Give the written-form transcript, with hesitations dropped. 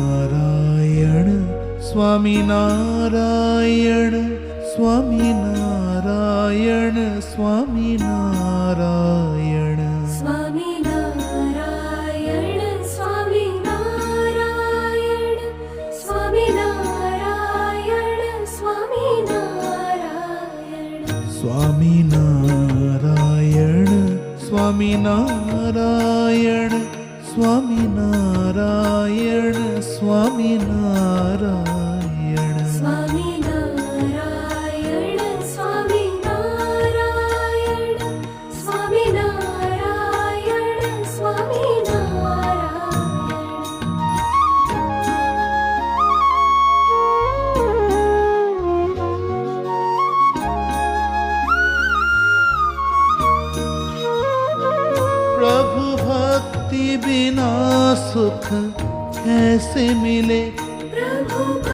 સ્વામિનારાયણ સ્વામિનારાયણ સ્વામિનારાયણ સ્વામિનારાયણ સ્વામિનારાયણ સ્વામિનારાયણ સ્વામિનારાયણ સ્વામિનારાયણ સ્વામિનારાયણ સ્વામિનારાયણ સ્વામિનારાયણ સ્વામિનારાયણ સ્વામિનારાયણ સ્વામિનારાયણ સ્વામિનારાયણ प्रभु भक्ति बिना सुख कैसे मिले,